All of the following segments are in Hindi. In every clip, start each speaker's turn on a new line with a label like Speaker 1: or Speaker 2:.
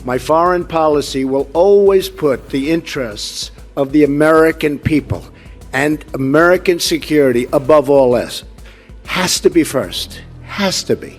Speaker 1: My foreign policy will always put the interests of the American people and American security above all else. Has to be first. Has to be.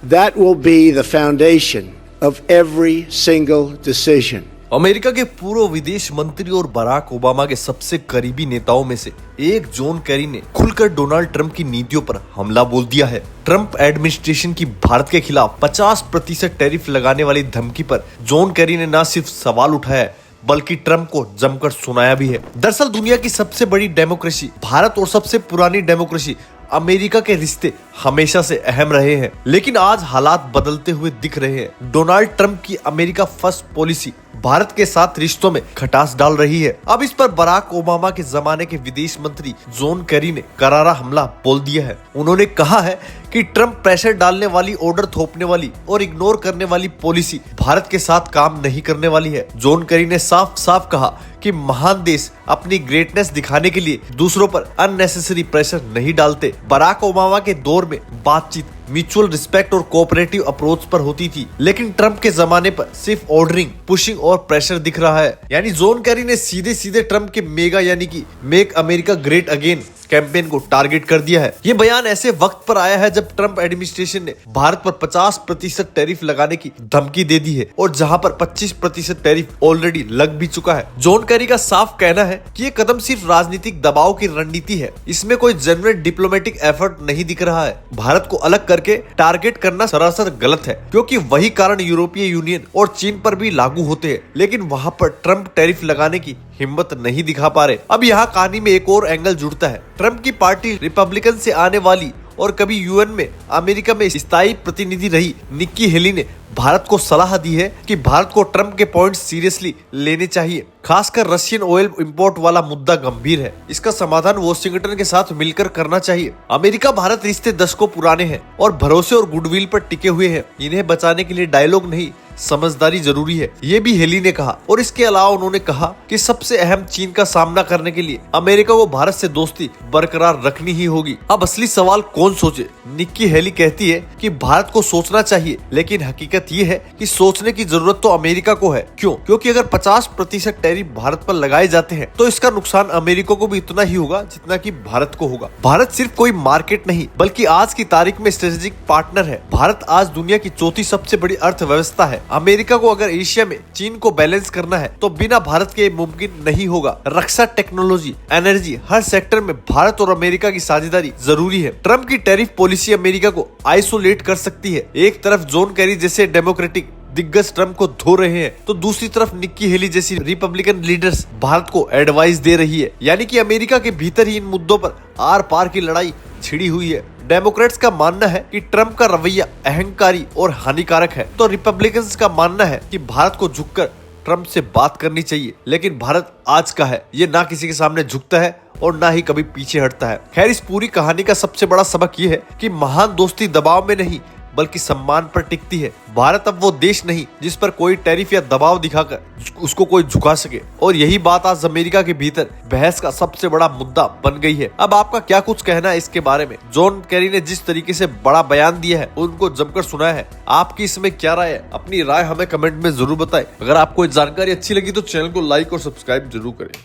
Speaker 1: That will be the foundation of every single decision.
Speaker 2: America के पूर्व विदेश मंत्री और बराक ओबामा के सबसे करीबी नेताओं में से एक जॉन केरी ने खुलकर डोनाल्ड ट्रंप की नीतियों पर हमला बोल दिया है। ट्रंप एडमिनिस्ट्रेशन की भारत के खिलाफ 50% टैरिफ लगाने वाली धमकी पर जॉन केरी ने न सिर्फ सवाल उठाया बल्कि ट्रंप को जमकर सुनाया भी है। दरअसल दुनिया की सबसे बड़ी डेमोक्रेसी भारत और सबसे पुरानी डेमोक्रेसी अमेरिका के रिश्ते हमेशा से अहम रहे हैं, लेकिन आज हालात बदलते हुए दिख रहे हैं। डोनाल्ड ट्रंप की अमेरिका फर्स्ट पॉलिसी भारत के साथ रिश्तों में खटास डाल रही है। अब इस पर बराक ओबामा के जमाने के विदेश मंत्री जॉन केरी ने करारा हमला बोल दिया है। उन्होंने कहा है कि ट्रंप प्रेशर डालने वाली, ऑर्डर थोपने वाली और इग्नोर करने वाली पॉलिसी भारत के साथ काम नहीं करने वाली है। जॉन केरी ने साफ साफ कहा कि महान देश अपनी ग्रेटनेस दिखाने के लिए दूसरों पर अननेसेसरी प्रेशर नहीं डालते। बराक ओबामा के दौर में बातचीत म्यूचुअल रिस्पेक्ट और कोऑपरेटिव अप्रोच पर होती थी, लेकिन ट्रंप के जमाने पर सिर्फ ऑर्डरिंग, पुशिंग और प्रेशर दिख रहा है। यानी जॉन केरी ने सीधे सीधे ट्रंप के मेगा यानी कि make America great again campaign को टारगेट कर दिया है। ये बयान ऐसे वक्त पर आया है जब ट्रंप एडमिनिस्ट्रेशन ने भारत पर 50% टैरिफ लगाने की धमकी दे दी है और जहां पर 25% टैरिफ ऑलरेडी लग भी चुका है। जॉन केरी का साफ कहना है कि ये कदम सिर्फ राजनीतिक दबाव की रणनीति है, इसमें कोई जेन्युइन डिप्लोमेटिक एफर्ट नहीं दिख रहा है। भारत को अलग करके टारगेट करना सरासर गलत है, क्योंकि वही कारण यूरोपीय यूनियन और चीन पर भी लागू होते हैं, लेकिन वहां पर ट्रंप टैरिफ लगाने की हिम्मत नहीं दिखा पा रहे। अब यहाँ कहानी में एक और एंगल जुड़ता है। ट्रंप की पार्टी रिपब्लिकन से आने वाली और कभी यूएन में अमेरिका में स्थायी प्रतिनिधि रही निक्की हेली ने भारत को सलाह दी है कि भारत को ट्रंप के पॉइंट सीरियसली लेने चाहिए। खासकर रशियन ऑयल इंपोर्ट वाला मुद्दा गंभीर है, इसका समाधान वॉशिंगटन के साथ मिलकर करना चाहिए। अमेरिका भारत रिश्ते दशकों पुराने हैं और भरोसे और गुडविल पर टिके हुए हैं। इन्हें बचाने के लिए डायलॉग नहीं, समझदारी जरूरी है, ये भी हेली ने कहा। और इसके अलावा उन्होंने कहा कि सबसे अहम चीन का सामना करने के लिए अमेरिका को भारत से दोस्ती बरकरार रखनी ही होगी। अब असली सवाल कौन सोचे? निक्की हेली कहती है कि भारत को सोचना चाहिए, लेकिन हकीकत ये है कि सोचने की जरूरत तो अमेरिका को है। क्यों? क्योंकि अगर 50% टैरिफ भारत पर लगाए जाते हैं तो इसका नुकसान अमेरिका को भी इतना ही होगा जितना कि भारत को होगा। भारत सिर्फ कोई मार्केट नहीं बल्कि आज की तारीख में स्ट्रेटेजिक पार्टनर है। भारत आज दुनिया की चौथी सबसे बड़ी अर्थव्यवस्था है। अमेरिका को अगर एशिया में चीन को बैलेंस करना है तो बिना भारत के मुमकिन नहीं होगा। रक्षा, टेक्नोलॉजी, एनर्जी, हर सेक्टर में भारत और अमेरिका की साझेदारी जरूरी है। ट्रंप की टैरिफ पॉलिसी अमेरिका को आइसोलेट कर सकती है। एक तरफ जॉन केरी जैसे डेमोक्रेटिक दिग्गज ट्रंप को धो रहे हैं तो दूसरी तरफ निक्की हेली जैसी रिपब्लिकन लीडर्स भारत को एडवाइस दे रही है। यानी कि अमेरिका के भीतर ही इन मुद्दों पर आर पार की लड़ाई छिड़ी हुई है। डेमोक्रेट्स का मानना है कि ट्रंप का रवैया अहंकारी और हानिकारक है, तो रिपब्लिकन्स का मानना है कि भारत को झुककर ट्रंप से बात करनी चाहिए। लेकिन भारत आज का है, ये ना किसी के सामने झुकता है और ना ही कभी पीछे हटता है। खैर, इस पूरी कहानी का सबसे बड़ा सबक ये है कि महान दोस्ती दबाव में नहीं बल्कि सम्मान पर टिकती है। भारत अब वो देश नहीं जिस पर कोई टैरिफ या दबाव दिखाकर उसको कोई झुका सके, और यही बात आज अमेरिका के भीतर बहस का सबसे बड़ा मुद्दा बन गई है। अब आपका क्या कुछ कहना है इसके बारे में? जॉन केरी ने जिस तरीके से बड़ा बयान दिया है, उनको जमकर सुनाया है, आपकी इसमें क्या राय है? अपनी राय हमें कमेंट में जरूर बताएं। अगर आपको जानकारी अच्छी लगी तो चैनल को लाइक और सब्सक्राइब जरूर करें।